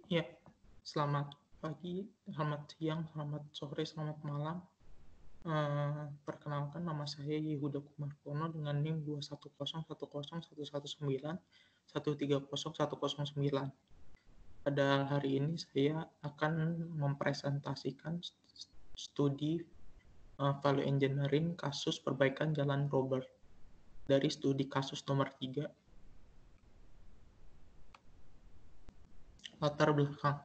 Ya, selamat pagi, selamat siang, selamat sore, selamat malam. Perkenalkan nama saya Yehuda Kumartono dengan NIM 2101019130109. Pada hari ini saya akan mempresentasikan studi value engineering kasus perbaikan Jalan Robert dari studi kasus nomor 3. Latar belakang.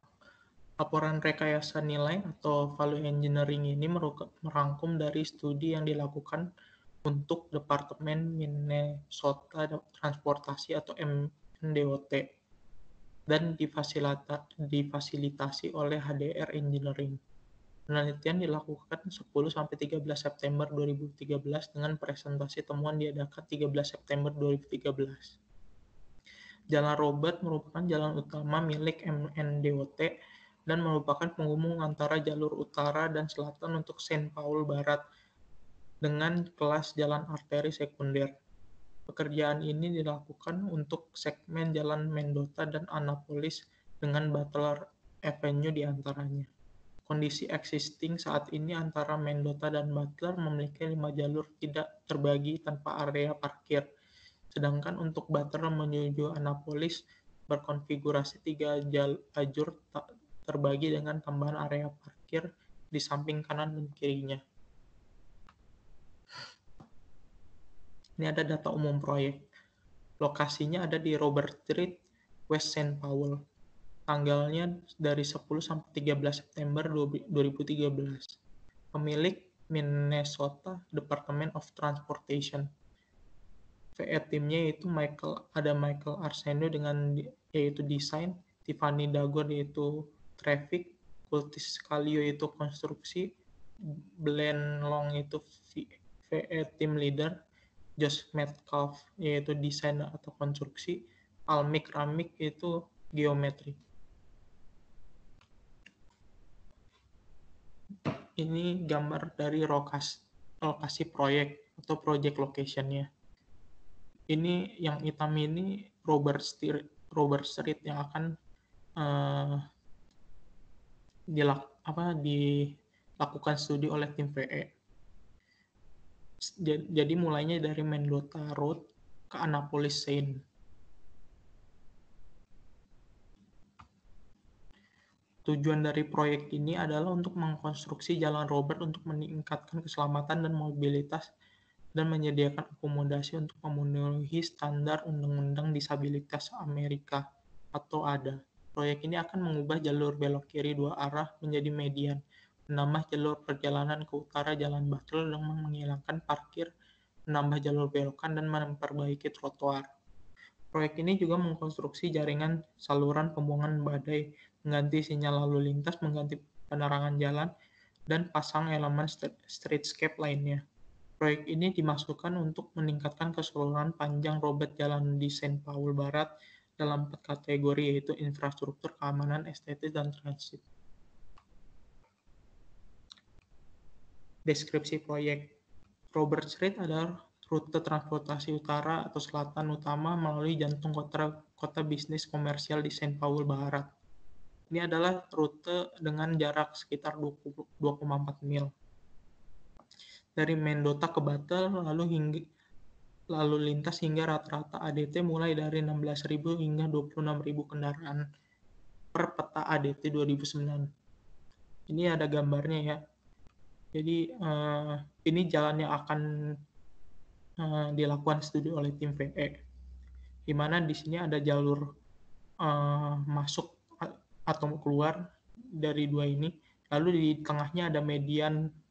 Laporan rekayasa nilai atau value engineering ini merangkum dari studi yang dilakukan untuk Departemen Minnesota Transportasi atau MNDOT dan difasilitasi oleh HDR Engineering. Penelitian dilakukan 10-13 September 2013 dengan presentasi temuan diadakan 13 September 2013. Jalan Robert merupakan jalan utama milik MNDOT dan merupakan penghubung antara jalur utara dan selatan untuk Saint Paul Barat dengan kelas jalan arteri sekunder. Pekerjaan ini dilakukan untuk segmen Jalan Mendota dan Annapolis dengan Butler Avenue di antaranya. Kondisi existing saat ini antara Mendota dan Butler memiliki 5 jalur tidak terbagi tanpa area parkir, sedangkan untuk Butler menuju Annapolis berkonfigurasi 3 lajur terbagi dengan tambahan area parkir di samping kanan dan kirinya. Ini ada data umum proyek. Lokasinya ada di Robert Street, West St. Paul. Tanggalnya dari 10 sampai 13 September 2013. Pemilik Minnesota Department of Transportation. VE timnya yaitu Michael Arsenault dengan yaitu desain, Tiffany Dagor yaitu traffic, Curtis Kallio yaitu konstruksi, Glenn Long itu VE team leader, Josh Metcalf yaitu desain atau konstruksi, Almik Ramik itu geometri. Ini gambar dari lokasi proyek atau project location-nya. Ini yang hitam ini Robert Street yang akan dilakukan studi oleh tim VE. Jadi mulainya dari Mendota Road ke Annapolis Saint. Tujuan dari proyek ini adalah untuk mengkonstruksi Jalan Robert untuk meningkatkan keselamatan dan mobilitas dan menyediakan akomodasi untuk memenuhi standar Undang-Undang Disabilitas Amerika atau ADA. Proyek ini akan mengubah jalur belok kiri 2 arah menjadi median, menambah jalur perjalanan ke utara Jalan Butler dan menghilangkan parkir, menambah jalur belokan, dan memperbaiki trotoar. Proyek ini juga mengkonstruksi jaringan saluran pembuangan badai, mengganti sinyal lalu lintas, mengganti penerangan jalan, dan pasang elemen streetscape lainnya. Proyek ini dimaksudkan untuk meningkatkan keseluruhan panjang Robert Jalan di Saint Paul Barat dalam 4 kategori yaitu infrastruktur, keamanan, estetis, dan transit. Deskripsi proyek. Robert Street adalah rute transportasi utara atau selatan utama melalui jantung kota bisnis komersial di Saint Paul Barat. Ini adalah rute dengan jarak sekitar 2,4 mil. Dari Mendota ke Butler, lalu lintas hingga rata-rata ADT mulai dari 16.000 hingga 26.000 kendaraan per peta ADT 2009. Ini ada gambarnya ya. Jadi ini jalan yang akan dilakukan studi oleh tim VE, di mana di sini ada jalur masuk atau keluar dari dua ini, lalu di tengahnya ada median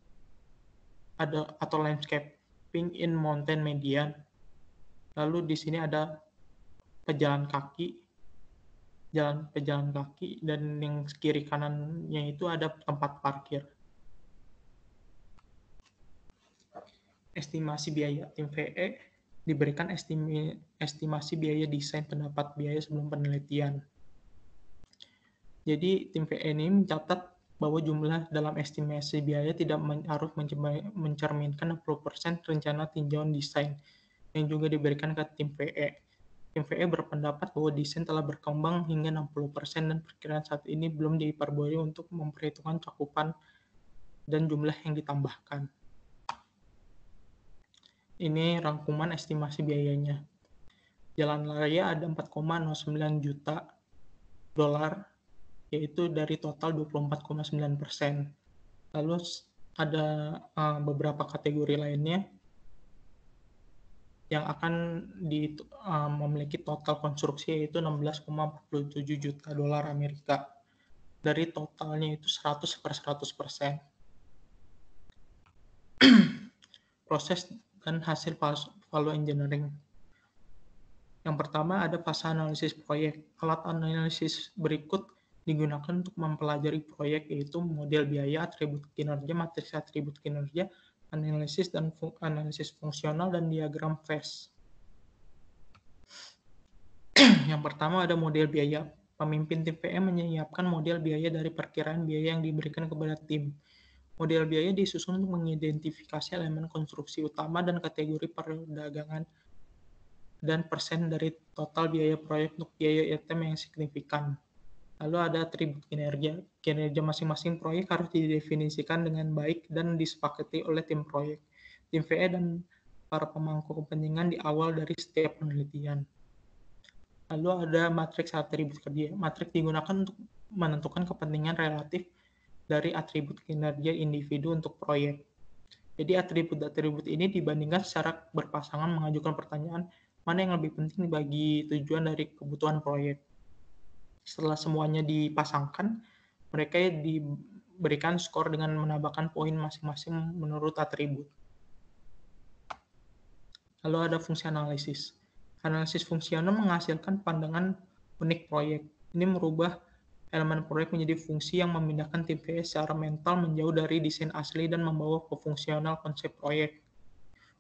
atau landscaping in mountain median, lalu di sini ada pejalan kaki, dan yang kiri kanannya itu ada tempat parkir. Estimasi biaya tim VE diberikan estimasi biaya desain pendapat biaya sebelum penelitian. Jadi tim VE ini mencatat bahwa jumlah dalam estimasi biaya tidak harus mencerminkan 60% rencana tinjauan desain yang juga diberikan ke tim VE. Tim VE berpendapat bahwa desain telah berkembang hingga 60% dan perkiraan saat ini belum diperbarui untuk memperhitungkan cakupan dan jumlah yang ditambahkan. Ini rangkuman estimasi biayanya. Jalan raya ada 4,09 juta dolar, yaitu dari total 24,9%. Lalu ada beberapa kategori lainnya yang akan memiliki total konstruksi, yaitu 16,47 juta dolar Amerika. Dari totalnya itu 100%. Proses dan hasil value engineering. Yang pertama ada fase analisis proyek. Alat analisis berikut digunakan untuk mempelajari proyek, yaitu model biaya, atribut kinerja, matriks atribut kinerja, analisis dan analisis fungsional, dan diagram phase. Yang pertama ada model biaya. Pemimpin tim PM menyiapkan model biaya dari perkiraan biaya yang diberikan kepada tim. Model biaya disusun untuk mengidentifikasi elemen konstruksi utama dan kategori perdagangan dan persen dari total biaya proyek untuk biaya item yang signifikan. Lalu ada atribut kinerja. Kinerja masing-masing proyek harus didefinisikan dengan baik dan disepakati oleh tim proyek, tim VE, dan para pemangku kepentingan di awal dari setiap penelitian. Lalu ada matriks atribut kerja. Matriks digunakan untuk menentukan kepentingan relatif dari atribut kinerja individu untuk proyek. Jadi atribut-atribut ini dibandingkan secara berpasangan mengajukan pertanyaan mana yang lebih penting bagi tujuan dari kebutuhan proyek. Setelah semuanya dipasangkan, mereka diberikan skor dengan menambahkan poin masing-masing menurut atribut. Lalu ada fungsi analisis. Analisis fungsional menghasilkan pandangan unik proyek. Ini merubah elemen proyek menjadi fungsi yang memindahkan tim VE secara mental menjauh dari desain asli dan membawa ke fungsional konsep proyek.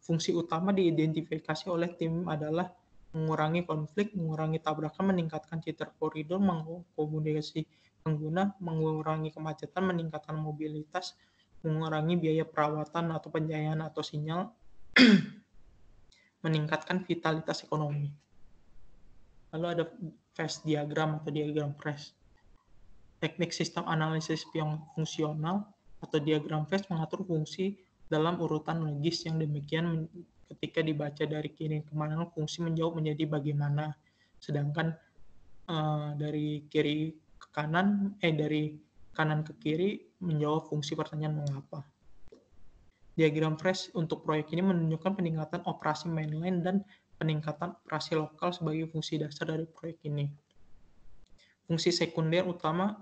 Fungsi utama diidentifikasi oleh tim adalah mengurangi konflik, mengurangi tabrakan, meningkatkan jitter koridor, mengakomodasi pengguna, mengurangi kemacetan, meningkatkan mobilitas, mengurangi biaya perawatan atau penjagaan atau sinyal, meningkatkan vitalitas ekonomi. Lalu ada phase diagram atau diagram phase. Teknik sistem analisis fungsional atau diagram phase mengatur fungsi dalam urutan logis yang demikian ketika dibaca dari kiri ke kanan, fungsi menjauh menjadi bagaimana. Sedangkan dari kiri ke kanan, dari kanan ke kiri menjawab fungsi pertanyaan mengapa. Diagram phase untuk proyek ini menunjukkan peningkatan operasi mainline dan peningkatan operasi lokal sebagai fungsi dasar dari proyek ini. Fungsi sekunder utama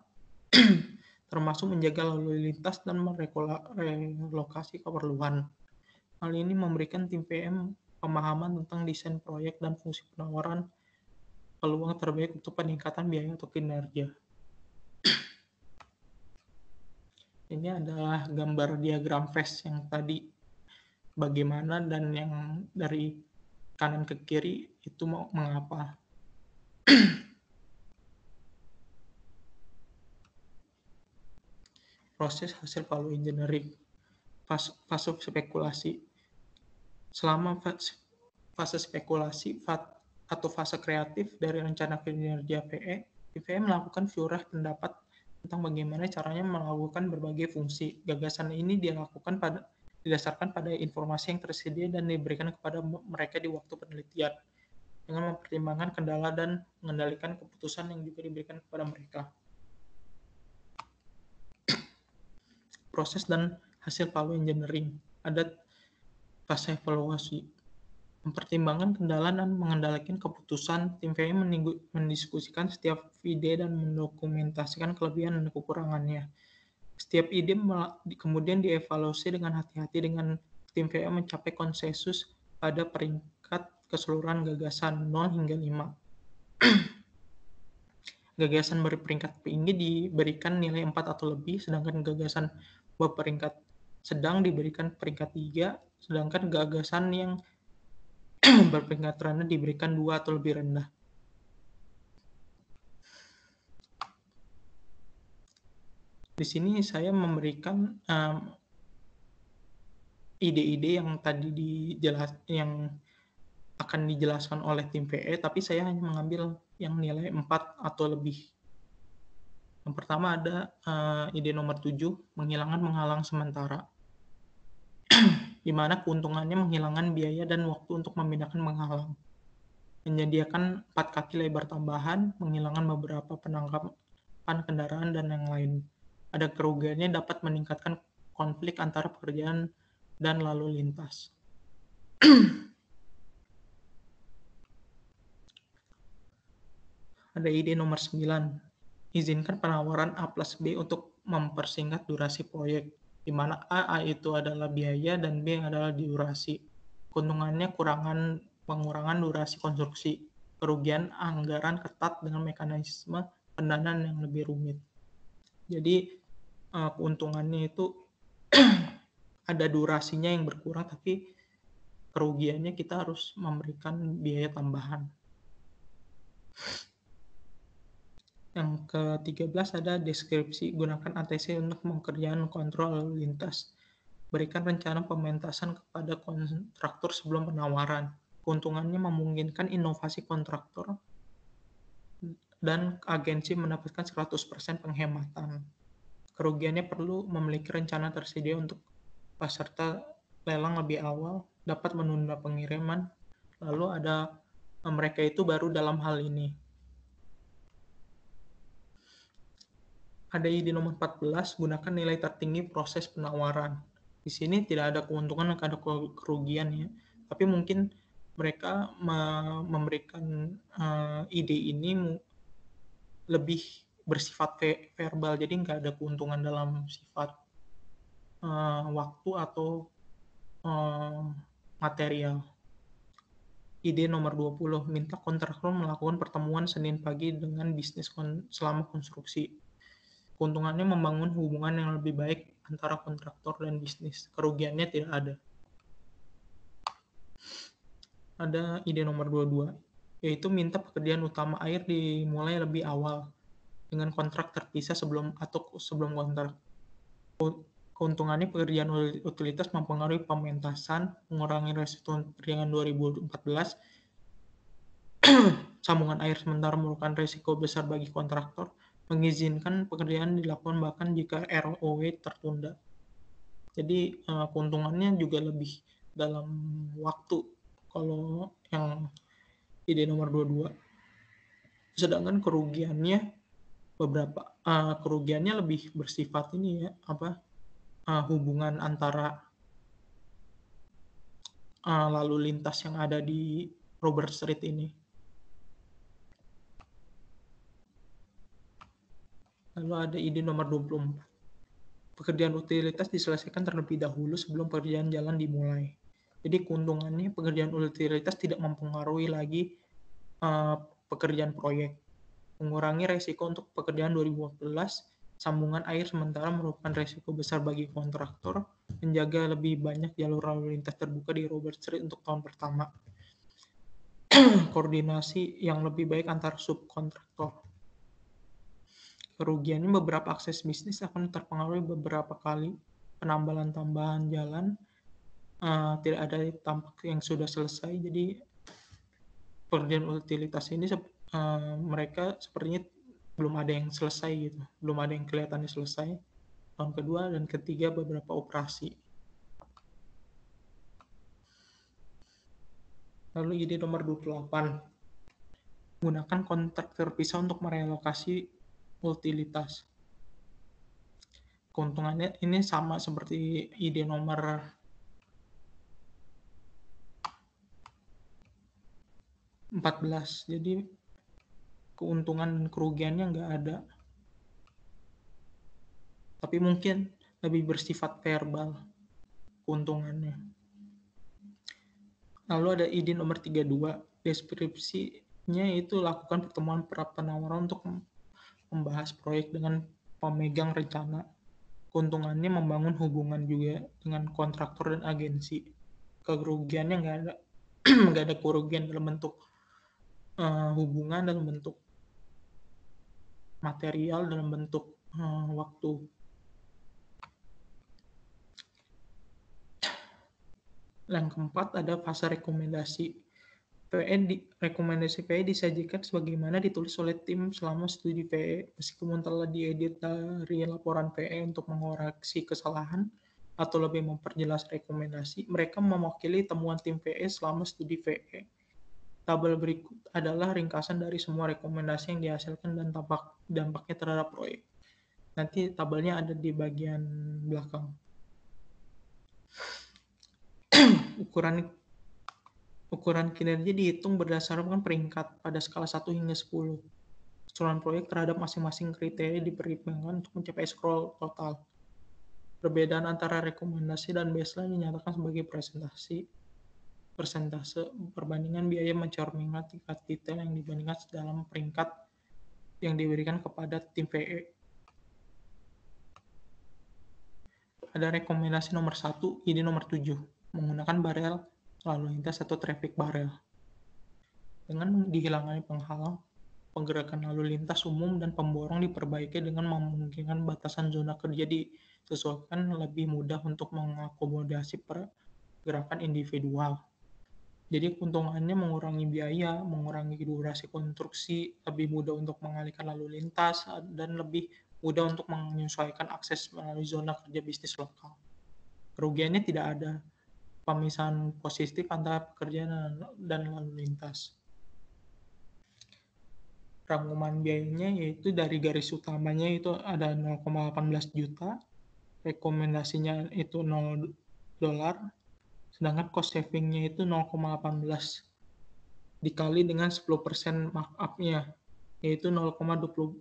termasuk menjaga lalu lintas dan merelokasi keperluan. Hal ini memberikan tim PM pemahaman tentang desain proyek dan fungsi penawaran peluang terbaik untuk peningkatan biaya atau kinerja. Ini adalah gambar diagram phase yang tadi bagaimana, dan yang dari kanan ke kiri itu mengapa. Proses hasil value engineering. Fase spekulasi. Selama fase spekulasi atau fase kreatif dari rencana kinerja PE, PE melakukan syurah pendapat tentang bagaimana caranya melakukan berbagai fungsi. Gagasan ini didasarkan pada informasi yang tersedia dan diberikan kepada mereka di waktu penelitian, dengan mempertimbangkan kendala dan mengendalikan keputusan yang juga diberikan kepada mereka. Proses dan hasil value engineering. Ada fase evaluasi. Mempertimbangkan kendala dan mengendalikan keputusan, tim VE mendiskusikan setiap ide dan mendokumentasikan kelebihan dan kekurangannya. Setiap ide kemudian dievaluasi dengan hati-hati dengan tim VE mencapai konsensus pada peringkat keseluruhan gagasan 0 hingga 5. Gagasan berperingkat tinggi diberikan nilai 4 atau lebih, sedangkan gagasan berperingkat sedang diberikan peringkat 3, sedangkan gagasan yang berperingkat rendah diberikan 2 atau lebih rendah. Di sini saya memberikan ide-ide yang tadi yang akan dijelaskan oleh tim PE, tapi saya hanya mengambil yang nilai 4 atau lebih. Yang pertama ada ide nomor 7, menghilangkan penghalang sementara, di mana keuntungannya menghilangkan biaya dan waktu untuk memindahkan penghalang. Menyediakan 4 kaki lebar tambahan, menghilangkan beberapa penangkapan kendaraan, dan yang lain. Ada kerugiannya dapat meningkatkan konflik antara pekerjaan dan lalu lintas. Ada ide nomor 9, izinkan penawaran A plus B untuk mempersingkat durasi proyek, di mana A itu adalah biaya dan B adalah durasi. Keuntungannya pengurangan durasi konstruksi, kerugian anggaran ketat dengan mekanisme pendanaan yang lebih rumit. Jadi keuntungannya itu ada durasinya yang berkurang, tapi kerugiannya kita harus memberikan biaya tambahan. Yang ke-13 ada deskripsi, gunakan ATC untuk mengerjakan kontrol lalu lintas. Berikan rencana pementasan kepada kontraktor sebelum penawaran. Keuntungannya memungkinkan inovasi kontraktor dan agensi mendapatkan 100% penghematan. Kerugiannya perlu memiliki rencana tersedia untuk peserta lelang lebih awal, dapat menunda pengiriman, lalu ada mereka itu baru dalam hal ini. Ada ide nomor 14, gunakan nilai tertinggi proses penawaran. Di sini tidak ada keuntungan, ada kerugian ya. Tapi mungkin mereka memberikan ide ini lebih bersifat verbal, jadi nggak ada keuntungan dalam sifat waktu atau material. Ide nomor 20, minta kontraktor melakukan pertemuan Senin pagi dengan bisnis selama konstruksi. Keuntungannya membangun hubungan yang lebih baik antara kontraktor dan bisnis. Kerugiannya tidak ada. Ada ide nomor 22, yaitu minta pekerjaan utama air dimulai lebih awal dengan kontrak terpisah sebelum kontrak. Keuntungannya pekerjaan utilitas mempengaruhi pementasan, mengurangi resiko ringan 2014, sambungan air sementara merupakan resiko besar bagi kontraktor, mengizinkan pekerjaan dilakukan bahkan jika ROW tertunda. Jadi keuntungannya juga lebih dalam waktu kalau yang ide nomor 22. Sedangkan kerugiannya kerugiannya lebih bersifat ini ya, hubungan antara lalu lintas yang ada di Robert Street ini. Lalu ada ide nomor 24. Pekerjaan utilitas diselesaikan terlebih dahulu sebelum pekerjaan jalan dimulai. Jadi keuntungannya pekerjaan utilitas tidak mempengaruhi lagi pekerjaan proyek. Mengurangi resiko untuk pekerjaan 2014, sambungan air sementara merupakan resiko besar bagi kontraktor, menjaga lebih banyak jalur lalu lintas terbuka di Robert Street untuk tahun pertama. Koordinasi yang lebih baik antar subkontraktor. Kerugiannya beberapa akses bisnis akan terpengaruhi beberapa kali, penambahan tambahan jalan, tidak ada tampak yang sudah selesai, jadi pekerjaan utilitas ini mereka sepertinya belum ada yang selesai gitu, belum ada yang kelihatannya selesai. Tahun kedua dan ketiga beberapa operasi. Lalu ide nomor 28, gunakan kontrak terpisah untuk merelokasi utilitas. Keuntungannya ini sama seperti ide nomor 14, jadi keuntungan dan kerugiannya nggak ada. Tapi mungkin lebih bersifat verbal keuntungannya. Lalu ada ide nomor 32, deskripsinya itu lakukan pertemuan penawaran untuk membahas proyek dengan pemegang rencana. Keuntungannya membangun hubungan juga dengan kontraktor dan agensi. Kerugiannya nggak ada, nggak ada kerugian dalam bentuk hubungan, dalam bentuk material, dalam bentuk waktu. Yang keempat ada fase rekomendasi. Rekomendasi PE disajikan sebagaimana ditulis oleh tim selama studi PE, meskipun telah diedit dari laporan PE untuk mengoreksi kesalahan atau lebih memperjelas rekomendasi, mereka mewakili temuan tim PE selama studi PE. Tabel berikut adalah ringkasan dari semua rekomendasi yang dihasilkan dan dampaknya terhadap proyek. Nanti tabelnya ada di bagian belakang. Ukuran kinerja dihitung berdasarkan peringkat pada skala 1 hingga 10. Keseluruhan proyek terhadap masing-masing kriteria dipertimbangkan untuk mencapai skor total. Perbedaan antara rekomendasi dan baseline dinyatakan sebagai persentase perbandingan biaya mencerminkan tingkat detail yang dibandingkan dalam peringkat yang diberikan kepada tim PE. Ada rekomendasi nomor 1, ide nomor 7, menggunakan barel lalu lintas atau traffic barel. Dengan dihilangkan penghalang, pergerakan lalu lintas umum dan pemborong diperbaiki dengan memungkinkan batasan zona kerja disesuaikan lebih mudah untuk mengakomodasi pergerakan individual. Jadi keuntungannya mengurangi biaya, mengurangi durasi konstruksi, lebih mudah untuk mengalihkan lalu lintas, dan lebih mudah untuk menyesuaikan akses melalui zona kerja bisnis lokal. Kerugiannya tidak ada pemisahan positif antara pekerjaan dan lalu lintas. Rangkuman biayanya yaitu dari garis utamanya itu ada 0,18 juta, rekomendasinya itu $0, sedangkan cost saving-nya itu 0,18 dikali dengan 10% markup-nya, yaitu 0,20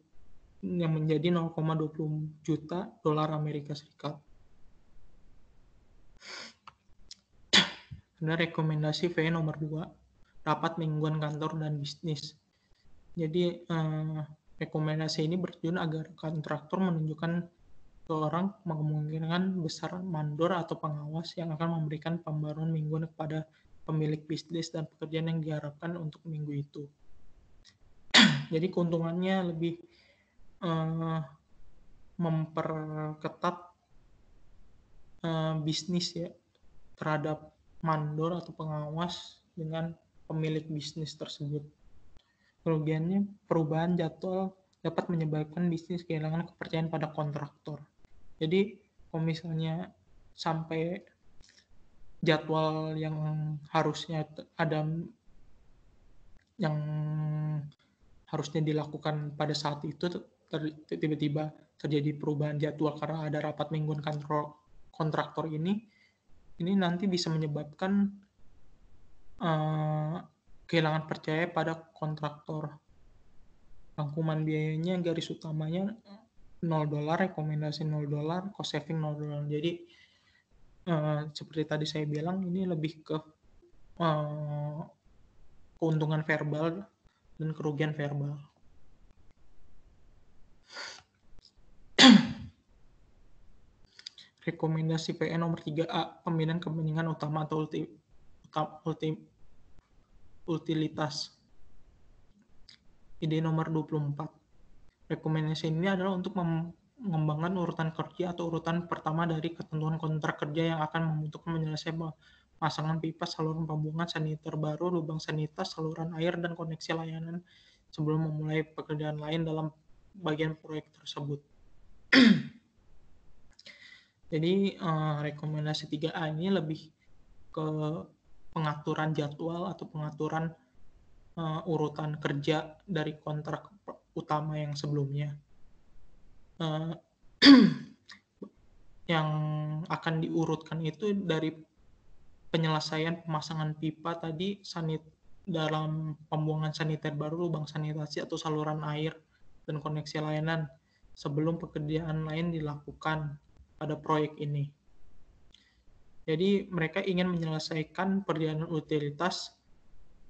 yang menjadi 0,20 juta dolar Amerika Serikat. Ada rekomendasi VE nomor 2, rapat mingguan kantor dan bisnis. Jadi rekomendasi ini bertujuan agar kontraktor menunjukkan seorang kemungkinan besar mandor atau pengawas yang akan memberikan pembaruan mingguan kepada pemilik bisnis dan pekerjaan yang diharapkan untuk minggu itu. Jadi keuntungannya lebih memperketat bisnis ya terhadap mandor atau pengawas dengan pemilik bisnis tersebut. Kerugiannya, perubahan jadwal dapat menyebabkan bisnis kehilangan kepercayaan pada kontraktor. Jadi, kalau misalnya sampai jadwal yang harusnya ada yang harusnya dilakukan pada saat itu tiba-tiba terjadi perubahan jadwal karena ada rapat mingguan kantor kontraktor ini nanti bisa menyebabkan kehilangan percaya pada kontraktor. Rangkuman biayanya garis utamanya $0, rekomendasi $0, cost saving $0. Jadi seperti tadi saya bilang ini lebih ke keuntungan verbal dan kerugian verbal. Rekomendasi PE nomor 3A, pembinaan kepentingan utama atau utilitas. Ide nomor 24. Rekomendasi ini adalah untuk mengembangkan urutan kerja atau urutan pertama dari ketentuan kontrak kerja yang akan membutuhkan menyelesaikan pemasangan pipa, saluran pembuangan saniter baru, lubang sanitas, saluran air, dan koneksi layanan sebelum memulai pekerjaan lain dalam bagian proyek tersebut. Jadi rekomendasi 3A ini lebih ke pengaturan jadwal atau pengaturan urutan kerja dari kontrak utama yang sebelumnya. Yang akan diurutkan itu dari penyelesaian pemasangan pipa tadi, dalam pembuangan saniter baru, lubang sanitasi atau saluran air, dan koneksi layanan sebelum pekerjaan lain dilakukan pada proyek ini. Jadi mereka ingin menyelesaikan perjalanan utilitas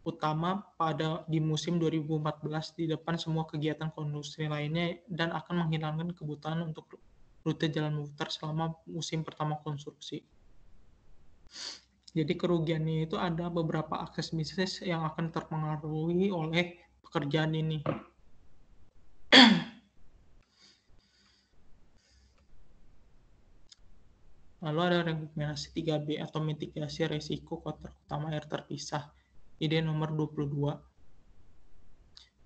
utama di musim 2014 di depan semua kegiatan konstruksi lainnya dan akan menghilangkan kebutuhan untuk rute jalan muter selama musim pertama konstruksi. Jadi kerugiannya itu ada beberapa akses bisnis yang akan terpengaruhi oleh pekerjaan ini. Lalu ada rekomendasi 3B atau mitigasi risiko kontrak utama air terpisah. Ide nomor 22.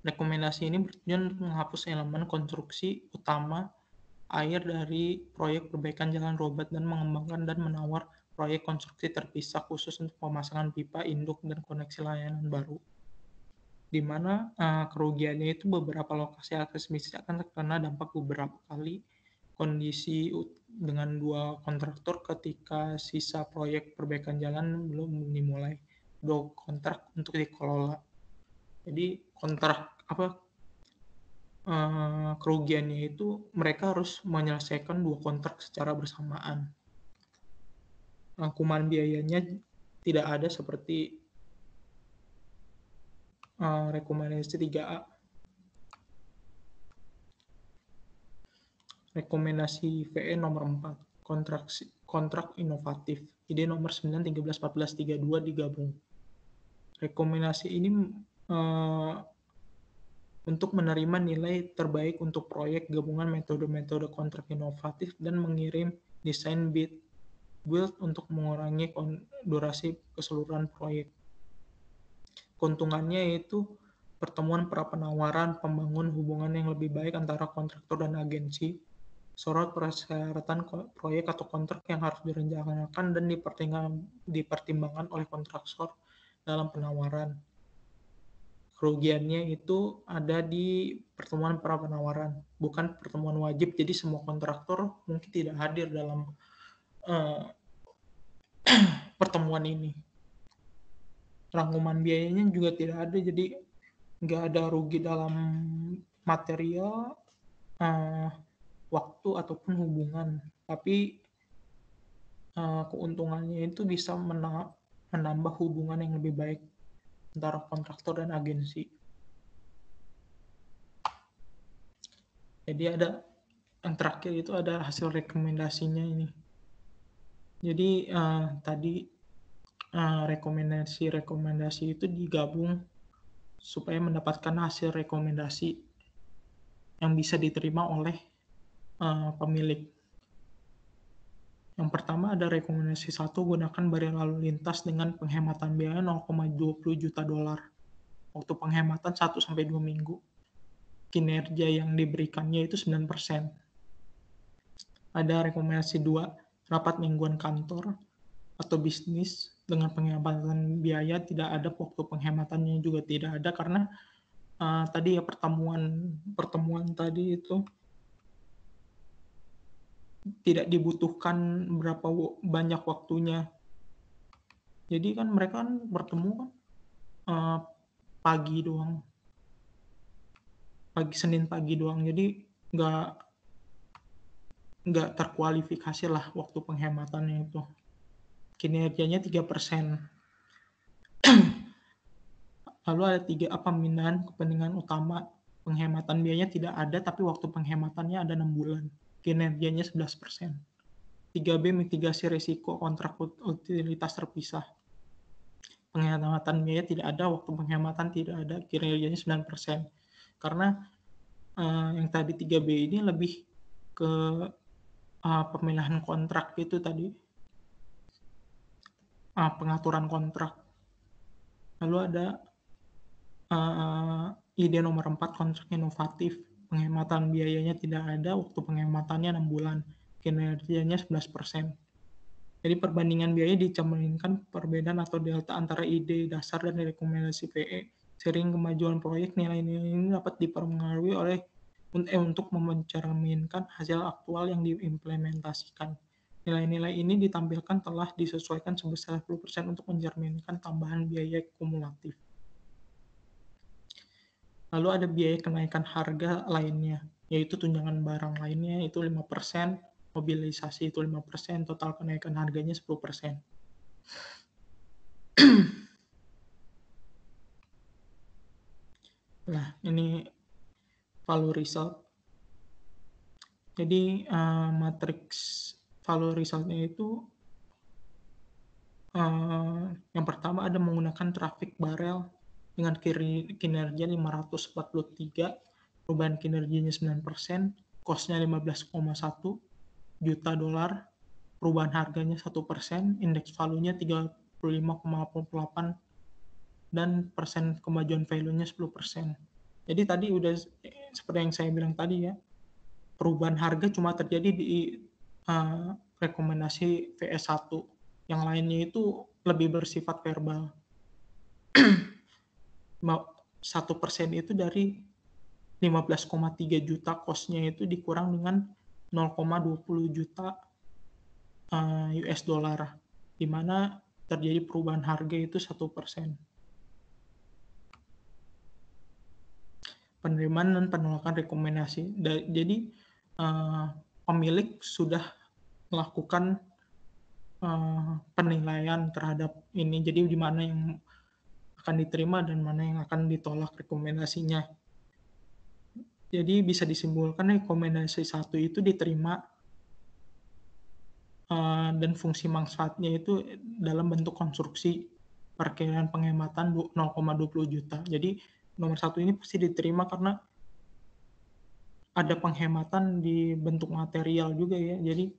Rekomendasi ini bertujuan untuk menghapus elemen konstruksi utama air dari proyek perbaikan jalan Robat dan mengembangkan dan menawar proyek konstruksi terpisah khusus untuk pemasangan pipa induk dan koneksi layanan baru. Di mana kerugiannya itu beberapa lokasi akses listrik akan terkena dampak beberapa kali kondisi dengan 2 kontraktor ketika sisa proyek perbaikan jalan belum dimulai. 2 kontrak untuk dikelola. Jadi kerugiannya itu mereka harus menyelesaikan 2 kontrak secara bersamaan. Rangkuman biayanya tidak ada seperti rekomendasi 3A. Rekomendasi VE nomor 4, kontrak inovatif. Ide nomor 9, 13, 14, 32 digabung. Rekomendasi ini untuk menerima nilai terbaik untuk proyek gabungan metode-metode kontrak inovatif dan mengirim desain build untuk mengurangi durasi keseluruhan proyek. Keuntungannya yaitu pertemuan pra-penawaran, pembangun hubungan yang lebih baik antara kontraktor dan agensi, sorot persyaratan proyek atau kontrak yang harus direncanakan dan dipertimbangkan oleh kontraktor dalam penawaran. Kerugiannya itu ada di pertemuan pra-penawaran, bukan pertemuan wajib, jadi semua kontraktor mungkin tidak hadir dalam pertemuan ini. Rangkuman biayanya juga tidak ada, jadi nggak ada rugi dalam material, waktu ataupun hubungan, tapi keuntungannya itu bisa menambah hubungan yang lebih baik antara kontraktor dan agensi. Jadi ada yang terakhir itu ada hasil rekomendasinya ini. Jadi tadi rekomendasi itu digabung supaya mendapatkan hasil rekomendasi yang bisa diterima oleh pemilik. Yang pertama ada rekomendasi 1, gunakan barel lalu lintas dengan penghematan biaya $0,20 juta. Waktu penghematan 1-2 minggu. Kinerja yang diberikannya itu 9%. Ada rekomendasi 2, rapat mingguan kantor atau bisnis dengan penghematan biaya tidak ada, waktu penghematannya juga tidak ada karena tadi ya pertemuan tadi itu tidak dibutuhkan berapa banyak waktunya. Jadi kan mereka kan bertemu kan pagi doang. Senin pagi doang. Jadi nggak terkualifikasi lah waktu penghematannya itu. Kinerjanya 3%. Lalu ada 3, pemindahan kepentingan utama. Penghematan biayanya tidak ada, tapi waktu penghematannya ada 6 bulan. Kinerjanya 11%. 3B, mitigasi risiko kontrak utilitas terpisah. Penghematan biaya tidak ada, waktu penghematan tidak ada, kinerjanya 9%. Karena yang tadi 3B ini lebih ke pemilahan kontrak itu tadi. Pengaturan kontrak. Lalu ada ide nomor 4, kontrak inovatif. Penghematan biayanya tidak ada, waktu penghematannya 6 bulan. Kinerjanya 11%. Jadi perbandingan biaya dicerminkan perbedaan atau delta antara ide dasar dan rekomendasi PE. Sering kemajuan proyek, nilai-nilai ini dapat dipengaruhi untuk mencerminkan hasil aktual yang diimplementasikan. Nilai-nilai ini ditampilkan telah disesuaikan sebesar 10% untuk mencerminkan tambahan biaya kumulatif. Lalu ada biaya kenaikan harga lainnya, yaitu tunjangan barang lainnya itu 5%, mobilisasi itu 5%, total kenaikan harganya 10%. Nah, ini value result. Jadi matriks value resultnya itu yang pertama ada menggunakan traffic barrel dengan kinerja 543, perubahan kinerjanya 9%, cost-nya 15,1 juta dolar, perubahan harganya 1%, indeks value-nya 35,88 dan persen kemajuan value-nya 10%. Jadi tadi udah seperti yang saya bilang tadi ya, perubahan harga cuma terjadi di rekomendasi VS1. Yang lainnya itu lebih bersifat verbal. 1% itu dari 15,3 juta cost-nya itu dikurang dengan 0,20 juta US dollar, di mana terjadi perubahan harga itu 1%. Penerimaan dan penolakan rekomendasi. Jadi pemilik sudah melakukan penilaian terhadap ini. Jadi di mana yang akan diterima dan mana yang akan ditolak rekomendasinya. Jadi bisa disimpulkan rekomendasi 1 itu diterima dan fungsi manfaatnya itu dalam bentuk konstruksi perkiraan penghematan 0,20 juta. Jadi nomor 1 ini pasti diterima karena ada penghematan di bentuk material juga ya. Jadi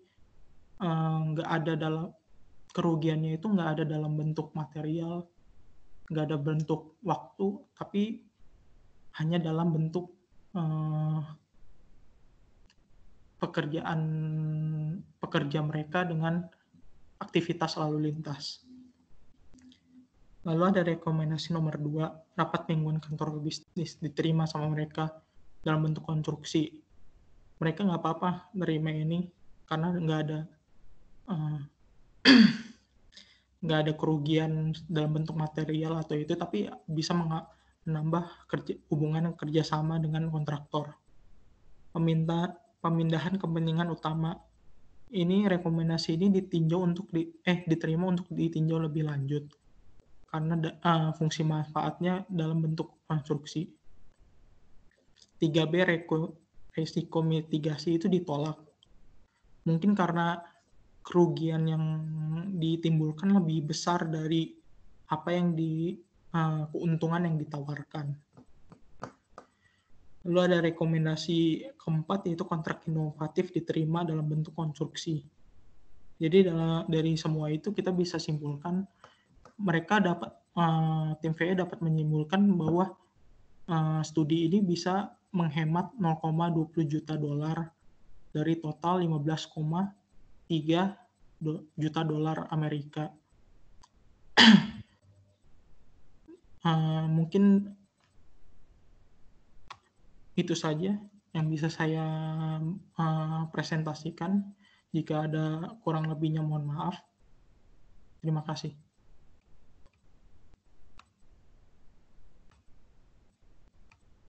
nggak ada dalam kerugiannya itu nggak ada dalam bentuk material, nggak ada bentuk waktu, tapi hanya dalam bentuk pekerja mereka dengan aktivitas lalu lintas. Lalu ada rekomendasi nomor 2, rapat mingguan kantor bisnis diterima sama mereka dalam bentuk konstruksi. Mereka nggak apa-apa nerima ini karena nggak ada kerugian dalam bentuk material atau itu, tapi bisa menambah hubungan kerjasama dengan kontraktor. Pemindahan kepentingan utama. Ini rekomendasi ini diterima untuk ditinjau lebih lanjut karena fungsi manfaatnya dalam bentuk konstruksi. 3B resiko mitigasi itu ditolak. Mungkin karena kerugian yang ditimbulkan lebih besar dari apa yang keuntungan yang ditawarkan. Lalu ada rekomendasi keempat, yaitu kontrak inovatif diterima dalam bentuk konstruksi. Jadi dari semua itu kita bisa simpulkan tim VE dapat menyimpulkan bahwa studi ini bisa menghemat 0,20 juta dolar dari total 15,3 juta dolar Amerika. Mungkin itu saja yang bisa saya presentasikan. Jika ada kurang lebihnya mohon maaf. Terima kasih.